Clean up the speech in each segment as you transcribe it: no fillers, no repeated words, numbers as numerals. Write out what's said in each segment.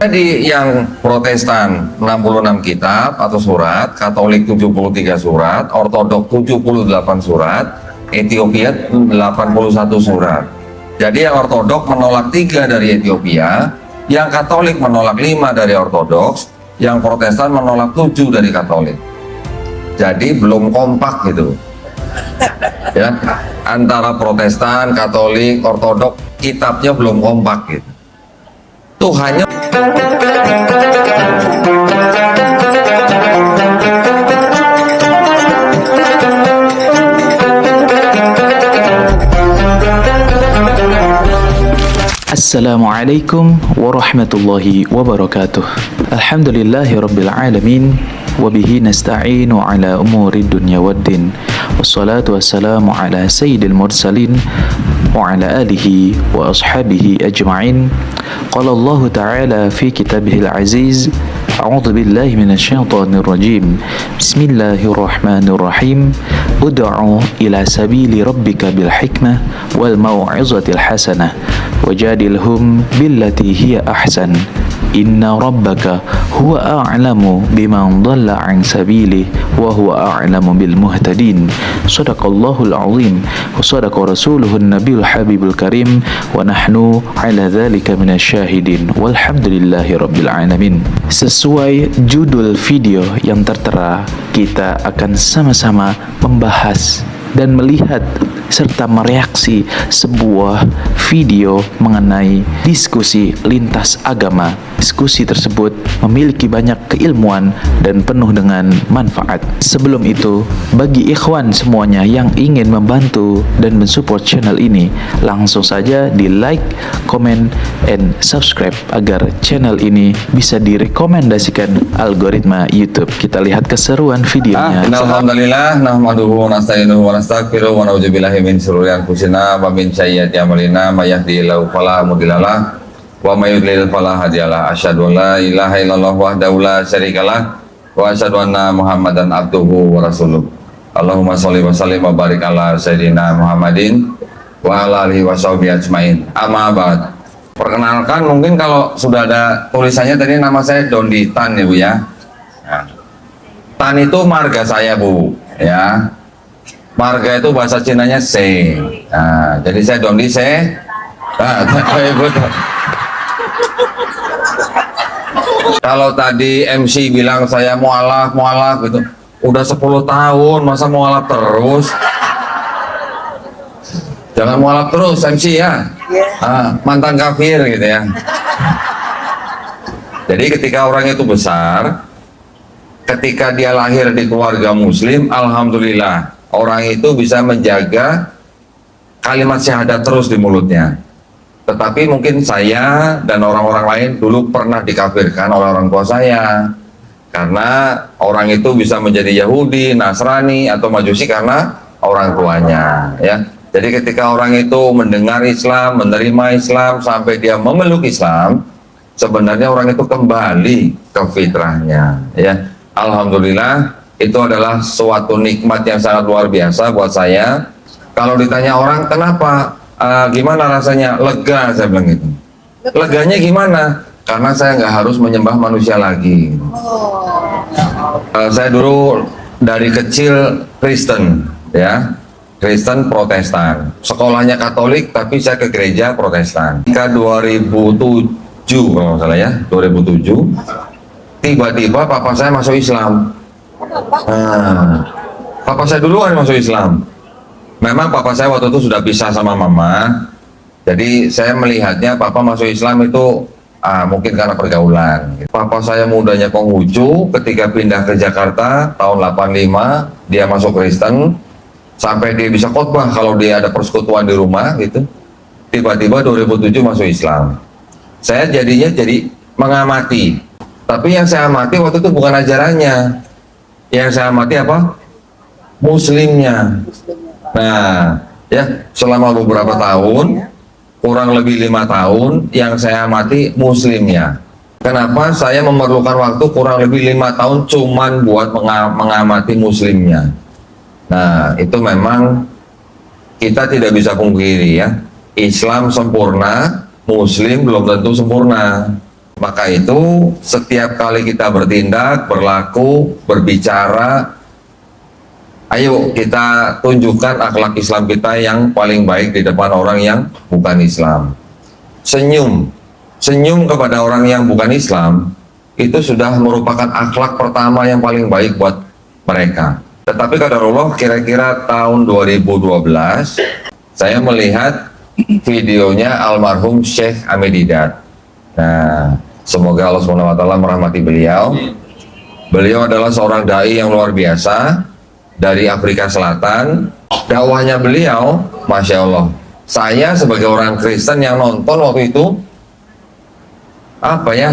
Jadi yang Protestan 66 kitab atau surat, Katolik 73 surat, Ortodok 78 surat, Ethiopia 81 surat. Jadi yang Ortodok menolak 3 dari Ethiopia, yang Katolik menolak 5 dari Ortodoks, yang Protestan menolak 7 dari Katolik. Jadi belum kompak gitu. Ya, antara Protestan, Katolik, Ortodok, kitabnya belum kompak gitu. Tuhannya Assalamualaikum warahmatullahi wabarakatuh. Alhamdulillahi rabbil alamin, wabihi nasta'inu ala umuri dunya waddin, wassalatu wassalamu ala sayyidil mursalin wa ala alihi wa ashabihi ajma'in. Qala Allah ta'ala fi kitabihil aziz, a'udzu billahi minasyaitonir rajim. Bismillahirrahmanirrahim. Ud'u ila sabili rabbika bil hikmah wal mau'izatil hasanah wajadilhum billati hiya ahsan. Inna rabbaka huwa a'lamu biman dhalla an sabilihi wa huwa a'lamu bil muhtadin. Shadaqallahul azim wa shadaqa rasuluhun nabiyul habibul karim wa nahnu ala dzalika minasyahidin walhamdulillahi rabbil alamin. Sesuai judul video yang tertera, kita akan sama-sama membahas dan melihat serta mereaksi sebuah video mengenai diskusi lintas agama. Diskusi tersebut memiliki banyak keilmuan dan penuh dengan manfaat. Sebelum itu, bagi ikhwan semuanya yang ingin membantu dan mensupport channel ini, langsung saja di like, comment, and subscribe agar channel ini bisa direkomendasikan algoritma YouTube. Kita lihat keseruan videonya. Alhamdulillah, nahmaduhu wa nasta'inuhu wa nastaghfiruh wa na'udzu billahi min shururi anfusina wa min sayyiati a'malina may yahdihillahu fala mudhillalah wa may yudlil fala hadiyalah. Asyhadu an la ilaha illallah wahdahu la syarikalah wa asyhadu anna Muhammadan abduhu wa rasuluh. Allahumma sholli wa sallim wa barik ala sayyidina Muhammadin wa ala alihi wa sahbihi ajmain. Amma ba'd. Perkenalkan, mungkin kalau sudah ada tulisannya tadi, nama saya Dondi Tan ya Bu ya. Nah, Tan itu marga saya Bu ya. Marga itu bahasa Cinanya Se. Nah, jadi saya Dondi Se. Kalau tadi MC bilang saya mualaf gitu, udah 10 tahun masa mualaf terus? Jangan mualaf terus MC ya. Mantan kafir gitu ya. Jadi ketika orang itu besar, ketika dia lahir di keluarga muslim, alhamdulillah orang itu bisa menjaga kalimat syahadat terus di mulutnya. Tetapi mungkin saya dan orang-orang lain dulu pernah dikafirkan oleh orang tua saya, karena orang itu bisa menjadi Yahudi, Nasrani, atau Majusi karena orang tuanya ya. Jadi ketika orang itu mendengar Islam, menerima Islam, sampai dia memeluk Islam, sebenarnya orang itu kembali ke fitrahnya ya. Alhamdulillah, itu adalah suatu nikmat yang sangat luar biasa buat saya. Kalau ditanya orang kenapa, gimana rasanya, lega, saya bilang gitu. Leganya gimana? Karena saya nggak harus menyembah manusia lagi. Saya dulu dari kecil Kristen ya, Kristen Protestan. Sekolahnya Katolik tapi saya ke gereja Protestan. Ketika 2007 kalau nggak salah ya, 2007 tiba-tiba papa saya masuk Islam. Papa saya duluan masuk Islam. Memang papa saya waktu itu sudah pisah sama mama, jadi saya melihatnya papa masuk Islam itu mungkin karena pergaulan. Papa saya mudanya Konghucu, ketika pindah ke Jakarta tahun 85 dia masuk Kristen, sampai dia bisa khotbah kalau dia ada persekutuan di rumah gitu. Tiba-tiba 2007 masuk Islam. Saya jadinya jadi mengamati, tapi yang saya amati waktu itu bukan ajarannya, yang saya amati apa? Muslimnya. Nah ya, selama beberapa tahun, kurang lebih 5 tahun, yang saya amati muslimnya. Kenapa saya memerlukan waktu kurang lebih 5 tahun cuman buat mengamati muslimnya? Nah itu memang kita tidak bisa pungkiri ya, Islam sempurna, Muslim belum tentu sempurna. Maka itu setiap kali kita bertindak, berlaku, berbicara, ayo kita tunjukkan akhlak Islam kita yang paling baik di depan orang yang bukan Islam. Senyum kepada orang yang bukan Islam itu sudah merupakan akhlak pertama yang paling baik buat mereka. Tetapi qadarullah kira-kira tahun 2012 saya melihat videonya almarhum Syekh Ahmed Didat. Nah, semoga Allah SWT merahmati beliau. Beliau adalah seorang dai yang luar biasa dari Afrika Selatan. Dakwahnya beliau, Masya Allah. Saya sebagai orang Kristen yang nonton waktu itu, apa ya,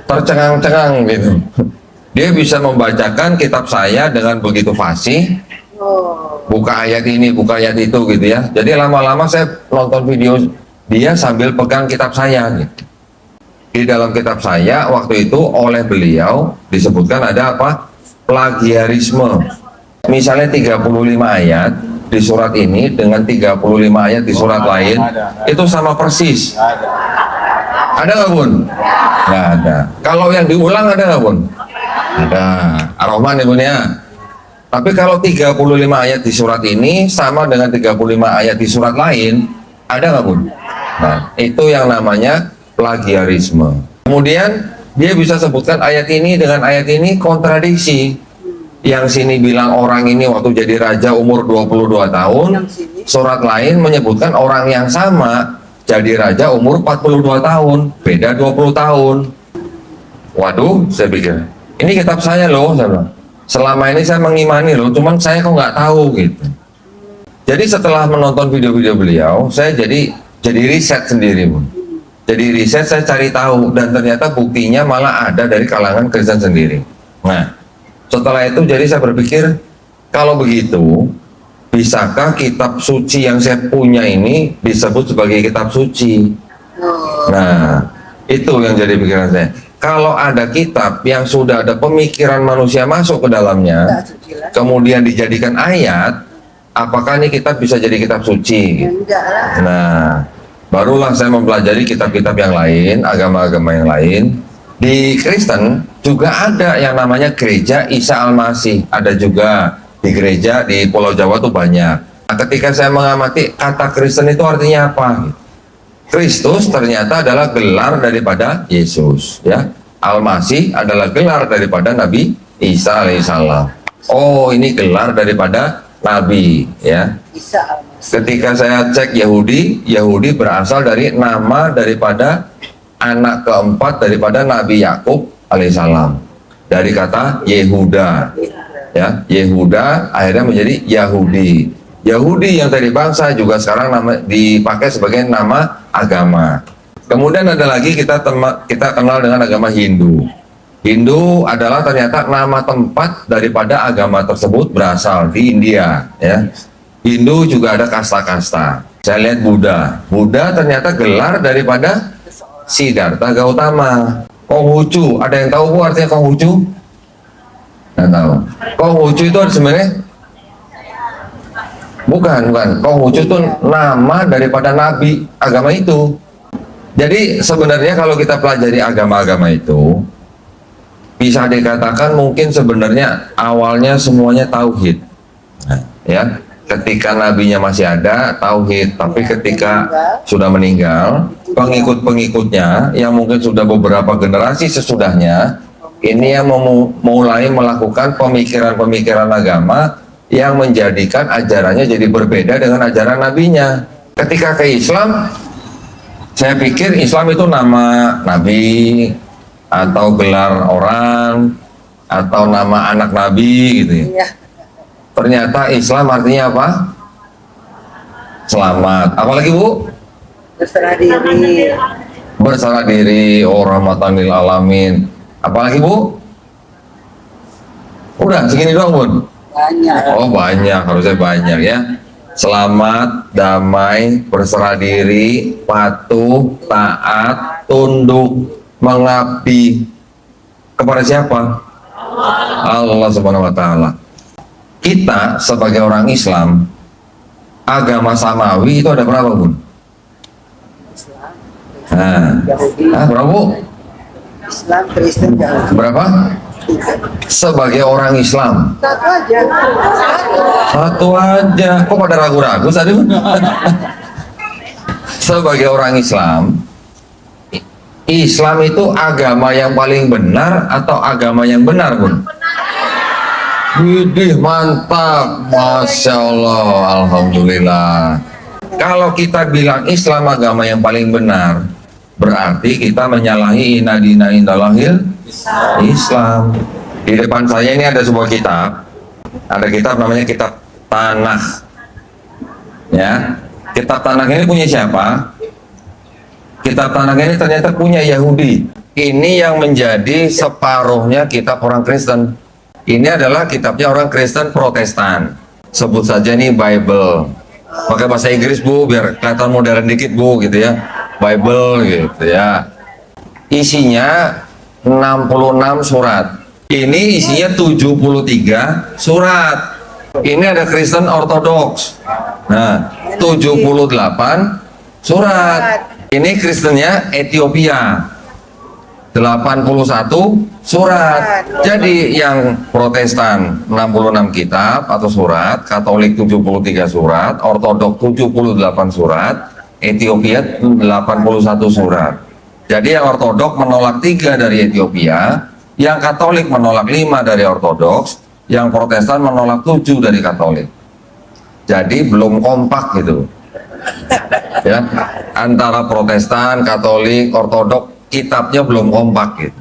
tercengang-cengang gitu. Dia bisa membacakan kitab saya dengan begitu fasih. Buka ayat ini, buka ayat itu gitu ya. Jadi lama-lama saya nonton video dia sambil pegang kitab saya gitu. Di dalam kitab saya waktu itu oleh beliau disebutkan ada apa? Plagiarisme. Misalnya 35 ayat di surat ini dengan 35 ayat di surat lain itu sama persis. Ada nggak Bun? Nggak ada. Kalau yang diulang ada nggak Bun? Ada. Ar-Rahman ya Bun ya. Tapi kalau 35 ayat di surat ini sama dengan 35 ayat di surat lain, ada nggak Bun? Nah, itu yang namanya plagiarisme. Kemudian dia bisa sebutkan ayat ini dengan ayat ini kontradiksi. Yang sini bilang orang ini waktu jadi raja umur 22 tahun, surat lain menyebutkan orang yang sama jadi raja umur 42 tahun, beda 20 tahun. Waduh, saya pikir, ini kitab saya loh, saya bilang. Selama ini saya mengimani loh, cuman saya kok nggak tahu gitu. Jadi setelah menonton video-video beliau, saya jadi riset sendiri, Bun. Jadi riset, saya cari tahu, dan ternyata buktinya malah ada dari kalangan Kristen sendiri. Nah, setelah itu jadi saya berpikir, kalau begitu, bisakah kitab suci yang saya punya ini disebut sebagai kitab suci? Nah, itu yang jadi pikiran saya. Kalau ada kitab yang sudah ada pemikiran manusia masuk ke dalamnya, kemudian dijadikan ayat, apakah ini kitab bisa jadi kitab suci? Nah, barulah saya mempelajari kitab-kitab yang lain, agama-agama yang lain. Di Kristen juga ada yang namanya Gereja Isa Al-Masih, ada juga di gereja di Pulau Jawa tuh banyak. Nah, ketika saya mengamati kata Kristen itu artinya apa? Kristus ternyata adalah gelar daripada Yesus, ya. Al-Masih adalah gelar daripada Nabi Isa alaihissalam. Oh, ini gelar daripada Nabi, ya. Ketika saya cek Yahudi berasal dari nama daripada anak keempat daripada Nabi Yakub alaihissalam, dari kata Yehuda, ya. Yehuda akhirnya menjadi Yahudi. Yahudi yang tadi bangsa juga sekarang dipakai sebagai nama agama. Kemudian ada lagi kita kenal dengan agama Hindu. Hindu adalah ternyata nama tempat daripada agama tersebut berasal di India, ya. Hindu juga ada kasta-kasta. Saya lihat Buddha ternyata gelar daripada Siddhartha Gautama. Konghucu, ada yang tahu Bu artinya Konghucu? Nggak tahu. Konghucu itu sebenarnya bukan. Konghucu itu nama daripada nabi agama itu. Jadi sebenarnya kalau kita pelajari agama-agama itu, bisa dikatakan mungkin sebenarnya awalnya semuanya tauhid. Nah, ya, ketika nabinya masih ada tauhid, tapi ketika sudah meninggal, pengikut-pengikutnya yang mungkin sudah beberapa generasi sesudahnya, ini yang mulai melakukan pemikiran-pemikiran agama yang menjadikan ajarannya jadi berbeda dengan ajaran nabinya. Ketika ke Islam, saya pikir Islam itu nama nabi atau gelar orang atau nama anak nabi gitu ya. Ternyata Islam artinya apa? Selamat. Apalagi Bu? Berserah diri. Berserah diri, oh rahmatan lil alamin. Apalagi Bu? Udah segini doang Bun? Banyak. Oh banyak, harusnya banyak ya. Selamat, damai, berserah diri, patuh, taat, tunduk, mengabdi kepada siapa? Allah Subhanahu wa taala. Kita sebagai orang Islam, agama samawi itu ada berapa Bun? Nah, berapa Bu? Islam, Kristen, Yahudi. Berapa? Sebagai orang Islam. Satu aja. Satu aja. Kok pada ragu-ragu tadi? Sebagai orang Islam, Islam itu agama yang paling benar atau agama yang benar, Bun? Widih, mantap. Masya Allah, Alhamdulillah. Kalau kita bilang Islam agama yang paling benar, berarti kita menyalahi inna dina indallahil Islam. Di depan saya ini ada sebuah kitab. Ada kitab namanya kitab Tanakh. Ya, kitab Tanakh ini punya siapa? Kitab Tanakh ini ternyata punya Yahudi. Ini yang menjadi separuhnya kitab orang Kristen. Ini adalah kitabnya orang Kristen Protestan. Sebut saja nih Bible. Pakai bahasa Inggris, Bu, biar kelihatan modern dikit, Bu, gitu ya. Bible gitu ya. Isinya 66 surat. Ini isinya 73 surat. Ini ada Kristen Ortodoks. Nah, 78 surat. Ini Kristennya Ethiopia. 81 surat. Jadi yang Protestan 66 kitab atau surat, Katolik 73 surat, Ortodok 78 surat, Ethiopia 81 surat. Jadi yang Ortodok menolak 3 dari Ethiopia, yang Katolik menolak 5 dari Ortodoks, yang Protestan menolak 7 dari Katolik. Jadi belum kompak gitu. Ya, antara Protestan, Katolik, Ortodok kitabnya belum kompak gitu.